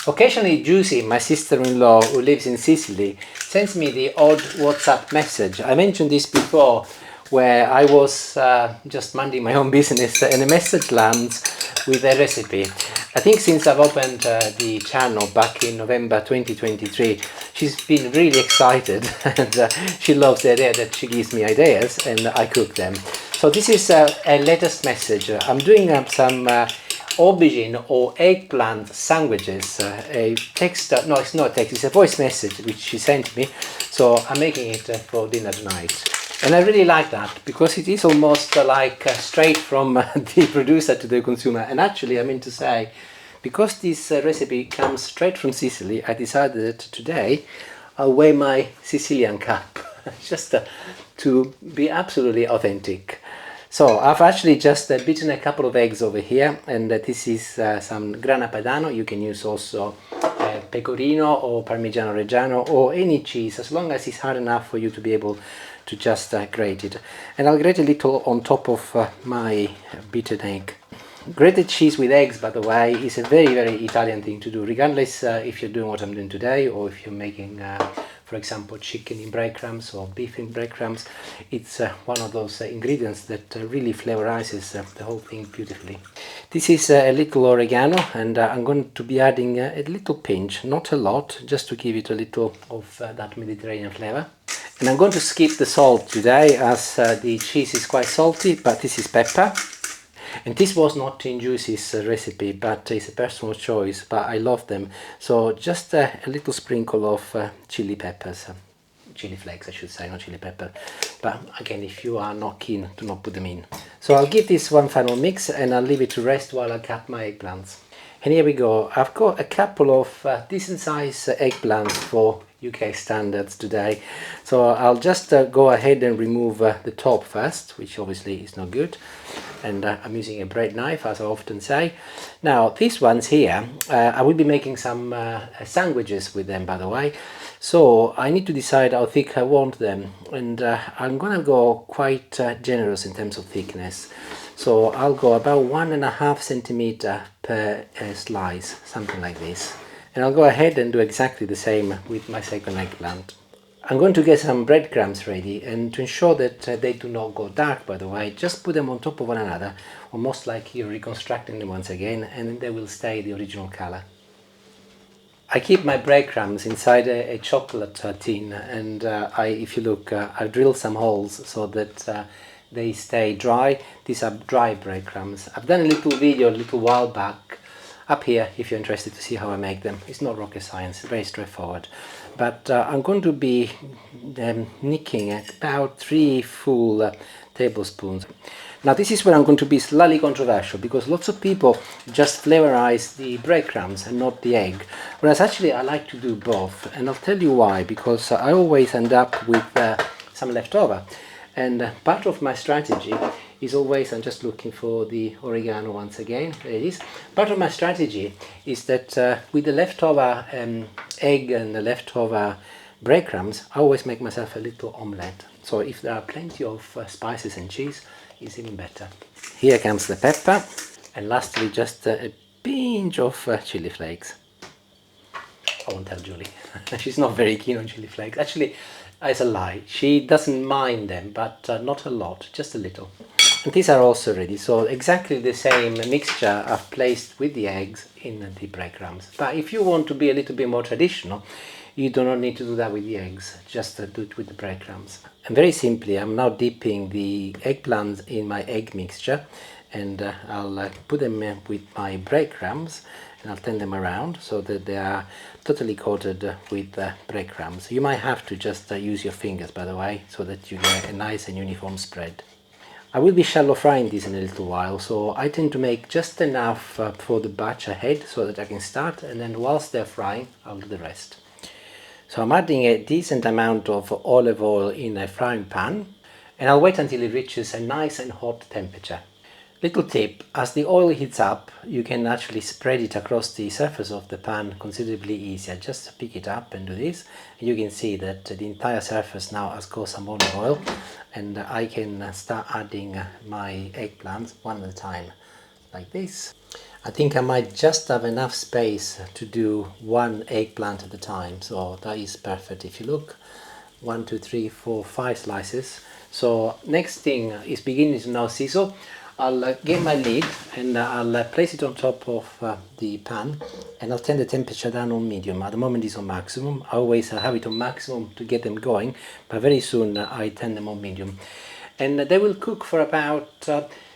Occasionally Juicy, my sister-in-law who lives in Sicily, sends me the odd WhatsApp message. I mentioned this before, where I was just minding my own business and a message lands with a recipe. I think since I've opened the channel back in November 2023, she's been really excited and she loves the idea that she gives me ideas and I cook them. So this is a latest message. I'm doing some aubergine or eggplant sandwiches. A text, no, it's not a text, it's a voice message which she sent me. So I'm making it for dinner tonight. And I really like that because it is almost like straight from the producer to the consumer. And actually, I mean to say, because this recipe comes straight from Sicily, I decided that today I'll wear my Sicilian cap just to be absolutely authentic. So I've actually just beaten a couple of eggs over here, and this is some grana padano. You can use also pecorino or parmigiano reggiano or any cheese, as long as it's hard enough for you to be able to just grate it. And I'll grate a little on top of my beaten egg. Grated cheese with eggs, by the way, is a very, very Italian thing to do, regardless if you're doing what I'm doing today or if you're making, for example, chicken in breadcrumbs or beef in breadcrumbs. It's one of those ingredients that really flavorizes the whole thing beautifully. This is a little oregano, and I'm going to be adding a little pinch, not a lot, just to give it a little of that Mediterranean flavor. And I'm going to skip the salt today, as the cheese is quite salty, but this is pepper. And this was not in Juicy's recipe, but it's a personal choice, but I love them. So just a little sprinkle of chili peppers, chili flakes I should say, not chili pepper. But again, if you are not keen, do not put them in. So I'll give this one final mix and I'll leave it to rest while I cut my eggplants. And here we go. I've got a couple of decent sized eggplants for UK standards today. So I'll just go ahead and remove the top first, which obviously is not good. And I'm using a bread knife, as I often say. Now these ones here, I will be making some sandwiches with them, by the way. So I need to decide how thick I want them, and I'm gonna go quite generous in terms of thickness. So I'll go about 1.5 centimeter per slice, something like this. And I'll go ahead and do exactly the same with my second eggplant. I'm going to get some breadcrumbs ready, and to ensure that they do not go dark, by the way, just put them on top of one another, almost like you're reconstructing them once again, and then they will stay the original color. I keep my breadcrumbs inside a chocolate tin, and if you look, I've drilled some holes so that they stay dry. These are dry breadcrumbs. I've done a little video a little while back up here if you're interested to see how I make them. It's not rocket science, it's very straightforward. But I'm going to be nicking about 3 full tablespoons. Now this is where I'm going to be slightly controversial, because lots of people just flavorize the breadcrumbs and not the egg, whereas actually I like to do both, and I'll tell you why. Because I always end up with some leftover, and part of my strategy is always, I'm just looking for the oregano once again, there it is. Part of my strategy is that with the leftover egg and the leftover breadcrumbs, I always make myself a little omelette. So if there are plenty of spices and cheese, it's even better. Here comes the pepper, and lastly just a pinch of chili flakes. I won't tell Julie, she's not very keen on chili flakes. Actually, it's a lie, she doesn't mind them, but not a lot, just a little. And these are also ready, so exactly the same mixture I've placed with the eggs in the breadcrumbs. But if you want to be a little bit more traditional, you do not need to do that with the eggs, just do it with the breadcrumbs. And very simply, I'm now dipping the eggplants in my egg mixture, and I'll put them with my breadcrumbs, and I'll turn them around so that they are totally coated with breadcrumbs. You might have to just use your fingers, by the way, so that you get a nice and uniform spread. I will be shallow frying this in a little while, so I tend to make just enough for the batch ahead so that I can start, and then whilst they're frying, I'll do the rest. So I'm adding a decent amount of olive oil in a frying pan, and I'll wait until it reaches a nice and hot temperature. Little tip, as the oil heats up, you can actually spread it across the surface of the pan considerably easier. Just pick it up and do this. You can see that the entire surface now has got some olive oil, and I can start adding my eggplants one at a time, like this. I think I might just have enough space to do one eggplant at a time, so that is perfect. If you look, 1, 2, 3, 4, 5 slices. So next thing is beginning to now sizzle. I'll get my lid and I'll place it on top of the pan, and I'll turn the temperature down on medium. At the moment it's on maximum. I always have it on maximum to get them going, but very soon I turn them on medium. And they will cook for about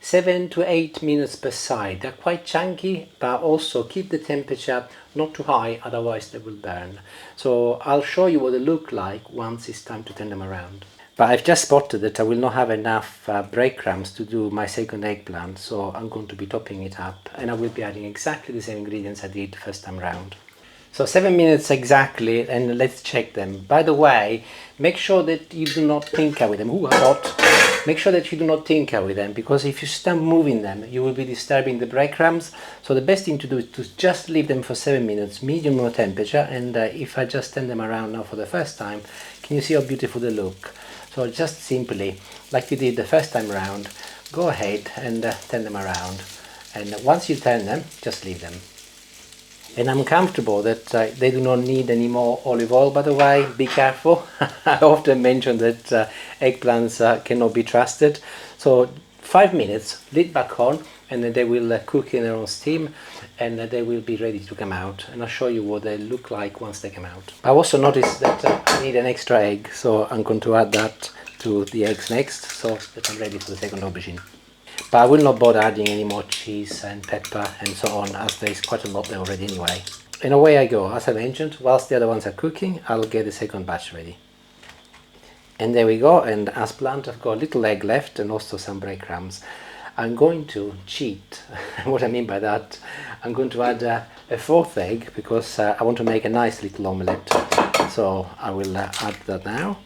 7 to 8 minutes per side. They're quite chunky, but also keep the temperature not too high, otherwise they will burn. So I'll show you what they look like once it's time to turn them around. But I've just spotted that I will not have enough breadcrumbs to do my second eggplant, so I'm going to be topping it up, and I will be adding exactly the same ingredients I did first time round. So 7 minutes exactly, and let's check them. By the way, make sure that you do not tinker with them. Ooh, hot. Make sure that you do not tinker with them, because if you start moving them, you will be disturbing the breadcrumbs. So the best thing to do is to just leave them for 7 minutes, medium low temperature. And if I just turn them around now for the first time, can you see how beautiful they look? So just simply, like you did the first time round, go ahead and turn them around. And once you turn them, just leave them. And I'm comfortable that they do not need any more olive oil, by the way. Be careful. I often mention that eggplants cannot be trusted. So 5 minutes, lid back on, and then they will cook in their own steam, and they will be ready to come out. And I'll show you what they look like once they come out. I also noticed that I need an extra egg, so I'm going to add that to the eggs next, so that I'm ready for the second aubergine. But I will not bother adding any more cheese and pepper and so on, as there is quite a lot there already anyway. And away I go. As I mentioned, whilst the other ones are cooking, I'll get the second batch ready. And there we go, and as planned, I've got a little egg left and also some breadcrumbs. I'm going to cheat. What I mean by that, I'm going to add a fourth egg, because I want to make a nice little omelette. So I will add that now.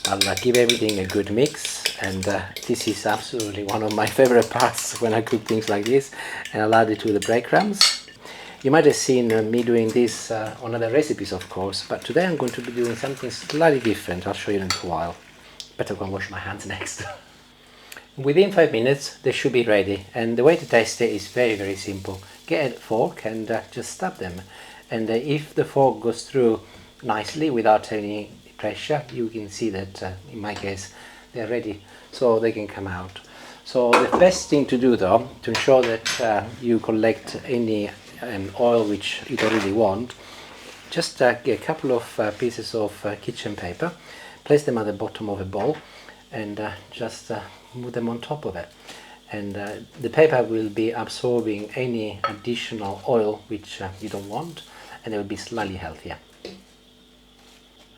I'll give everything a good mix, and this is absolutely one of my favorite parts when I cook things like this. And I'll add it to the breadcrumbs. You might have seen me doing this on other recipes, of course, but today I'm going to be doing something slightly different. I'll show you in a while. Better go and wash my hands next. Within 5 minutes they should be ready, and the way to test it is very, very simple. Get a fork and just stab them, and if the fork goes through nicely without any pressure, you can see that in my case they're ready, so they can come out. So the best thing to do, though, to ensure that you collect any oil which you don't really want, just get a couple of pieces of kitchen paper, place them at the bottom of a bowl, and just move them on top of it. And the paper will be absorbing any additional oil which you don't want, and it will be slightly healthier.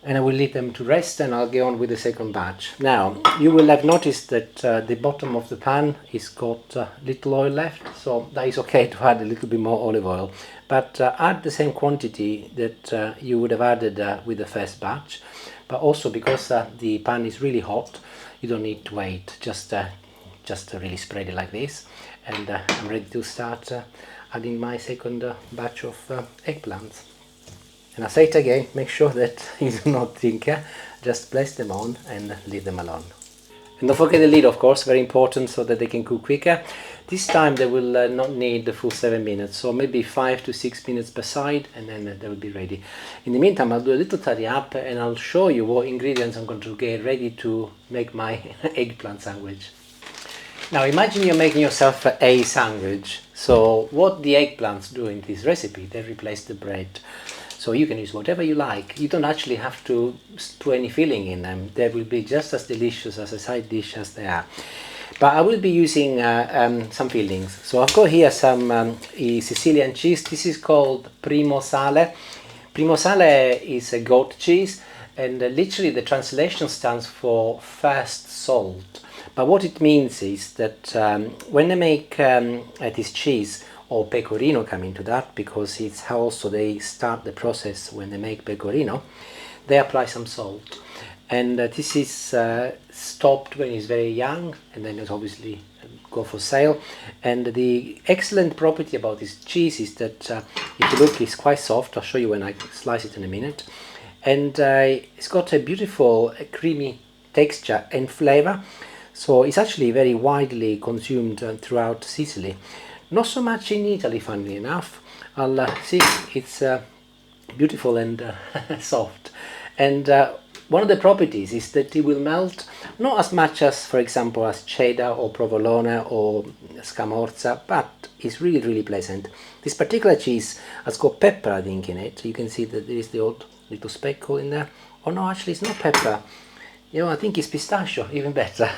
And I will leave them to rest, and I'll go on with the second batch. Now, you will have noticed that the bottom of the pan is got little oil left, so that is okay to add a little bit more olive oil. But add the same quantity that you would have added with the first batch. But also, because the pan is really hot, you don't need to wait. Just really spread it like this. And I'm ready to start adding my second batch of eggplants. And I say it again, make sure that you do not tinker, just place them on and leave them alone. And don't forget the lid, of course, very important, so that they can cook quicker. This time they will not need the full 7 minutes, so maybe 5 to 6 minutes per side, and then they will be ready. In the meantime, I'll do a little tidy up, and I'll show you what ingredients I'm going to get ready to make my eggplant sandwich. Now imagine you're making yourself a sandwich. So what the eggplants do in this recipe, they replace the bread. So you can use whatever you like. You don't actually have to put any filling in them. They will be just as delicious as a side dish as they are. But I will be using some fillings. So I've got here some Sicilian cheese. This is called Primo Sale. Primo Sale is a goat cheese, and literally the translation stands for first salt. But what it means is that when they make this cheese, or pecorino come into that, because it's how also they start the process when they make pecorino, they apply some salt. And this is stopped when it's very young, and then it's obviously go for sale. And the excellent property about this cheese is that if you look, it's quite soft. I'll show you when I slice it in a minute. And it's got a beautiful creamy texture and flavor. So it's actually very widely consumed throughout Sicily. Not so much in Italy, funnily enough. I'll see, it's beautiful and soft. And one of the properties is that it will melt not as much as, for example, as cheddar or provolone or scamorza, but it's really, really pleasant. This particular cheese has got pepper, I think, in it. You can see that there is the odd little speckle in there. Oh no, actually it's not pepper. You know, I think it's pistachio, even better.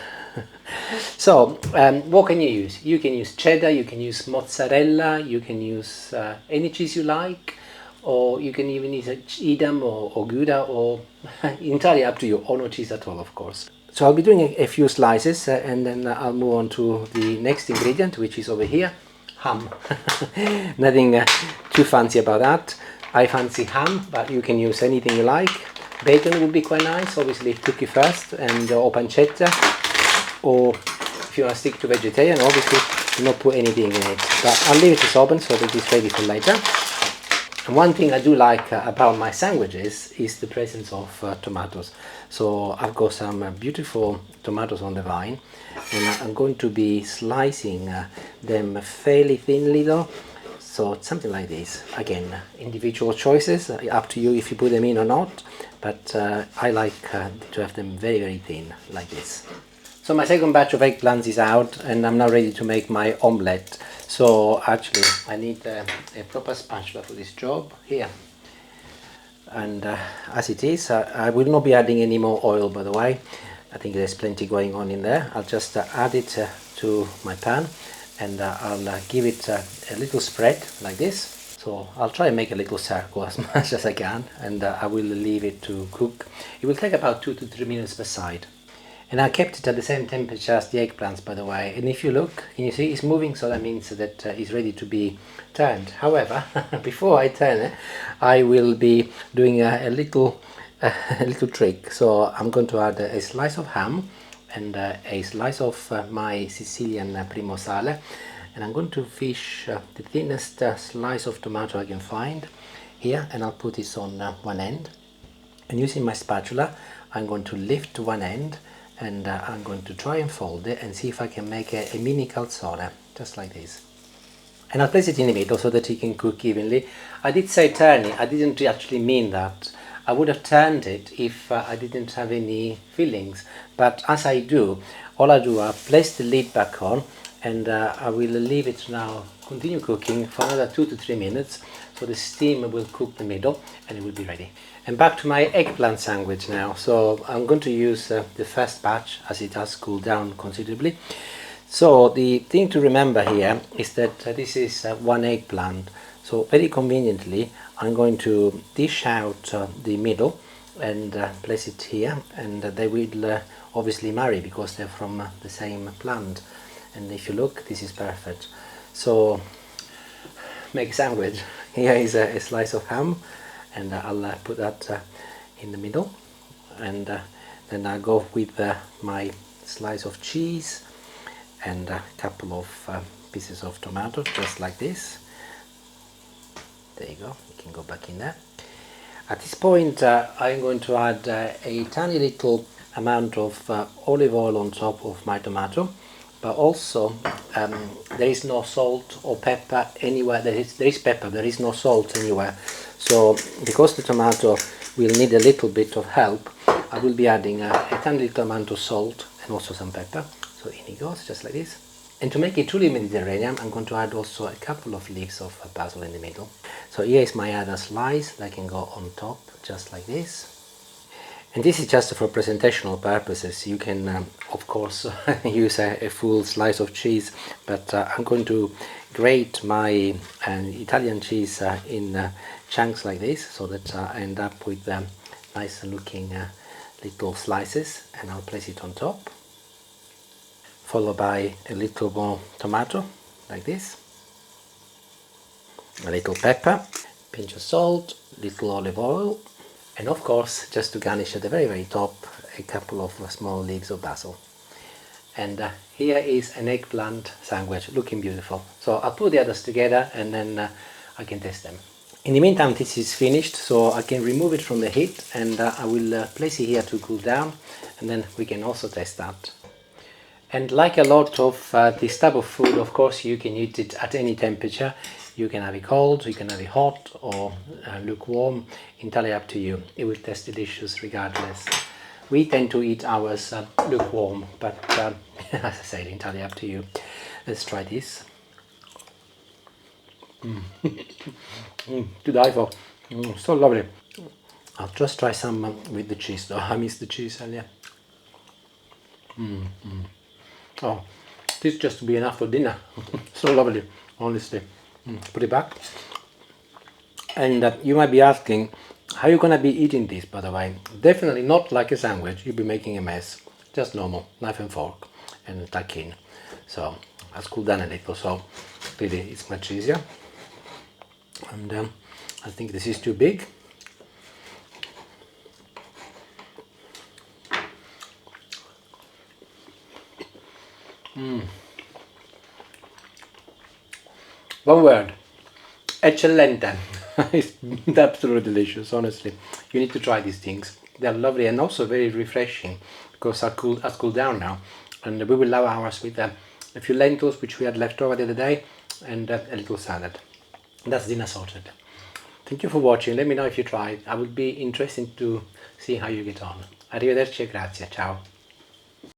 So, what can you use? You can use cheddar, you can use mozzarella, you can use any cheese you like, or you can even use Edam or Gouda, or entirely up to you, or no cheese at all, of course. So I'll be doing a few slices and then I'll move on to the next ingredient, which is over here, ham. Nothing too fancy about that. I fancy ham, but you can use anything you like. Bacon would be quite nice, obviously cook it first, and or pancetta, or if you want to stick to vegetarian, obviously do not put anything in it. But I'll leave it open so that it's ready for later. And one thing I do like about my sandwiches is the presence of tomatoes. So I've got some beautiful tomatoes on the vine, and I'm going to be slicing them fairly thinly though. So something like this. Again, individual choices, up to you if you put them in or not, but I like to have them very, very thin, like this. So my second batch of eggplants is out, and I'm now ready to make my omelette. So actually I need a proper spatula for this job here. And as it is, I will not be adding any more oil, by the way. I think there's plenty going on in there. I'll just add it to my pan, and I'll give it a little spread like this. So I'll try and make a little circle as much as I can, and I will leave it to cook. It will take about 2 to 3 minutes per side. And I kept it at the same temperature as the eggplants, by the way. And if you look, you see it's moving, so that means that it's ready to be turned. However, before I turn it, I will be doing a little trick. So I'm going to add a slice of ham and a slice of my Sicilian primo sale. And I'm going to fish the thinnest slice of tomato I can find here, and I'll put this on one end. And using my spatula, I'm going to lift one end, and I'm going to try and fold it and see if I can make a mini calzone, just like this. And I'll place it in the middle so that it can cook evenly. I did say turn it, I didn't actually mean that. I would have turned it if I didn't have any fillings, but as I do, all I do, I place the lid back on, and I will leave it now, continue cooking for another 2 to 3 minutes, so the steam will cook the middle and it will be ready. And back to my eggplant sandwich now. So I'm going to use the first batch, as it has cooled down considerably. So the thing to remember here is that this is one eggplant. So very conveniently, I'm going to dish out the middle and place it here, and they will obviously marry because they're from the same plant. And if you look, this is perfect. So make a sandwich. Here is a slice of ham, and I'll put that in the middle, and then I'll go with my slice of cheese and a couple of pieces of tomato, just like this. There you go, you can go back in there. At this point I'm going to add a tiny little amount of olive oil on top of my tomato, but also there is no salt or pepper anywhere. There is pepper, there is no salt anywhere. So because the tomato will need a little bit of help, I will be adding a tiny little amount of salt and also some pepper. So in it goes, just like this. And to make it truly Mediterranean, I'm going to add also a couple of leaves of basil in the middle. So here is my other slice that can go on top, just like this. And this is just for presentational purposes. You can, of course, use a full slice of cheese, but I'm going to grate my Italian cheese in chunks like this, so that I end up with nice looking little slices, and I'll place it on top, followed by a little more tomato, like this, a little pepper, pinch of salt, little olive oil, and of course, just to garnish at the very, very top, a couple of small leaves of basil. And here is an eggplant sandwich, looking beautiful. So I'll put the others together, and then I can test them. In the meantime, this is finished, so I can remove it from the heat, and I will place it here to cool down, and then we can also test that. And like a lot of this type of food, of course, you can eat it at any temperature. You can have it cold, you can have it hot or lukewarm, entirely up to you. It will taste delicious regardless. We tend to eat ours lukewarm, but as I said, entirely up to you. Let's try this. To die for. So lovely. I'll just try some with the cheese though. I miss the cheese earlier. Oh, this just to be enough for dinner. So lovely, honestly. Put it back. And you might be asking, how are you gonna be eating this, by the way? Definitely not like a sandwich. You'll be making a mess. Just normal, knife and fork, and tuck in. So let's cool down a little. So really, it's much easier. And I think this is too big. One word, eccellente. It's absolutely delicious, honestly. You need to try these things. They're lovely and also very refreshing because I've cooled down now. And we will love ours with a few lentils which we had left over the other day and a little salad. That's dinner sorted. Thank you for watching. Let me know if you tried. I would be interested to see how you get on. Arrivederci e grazie. Ciao.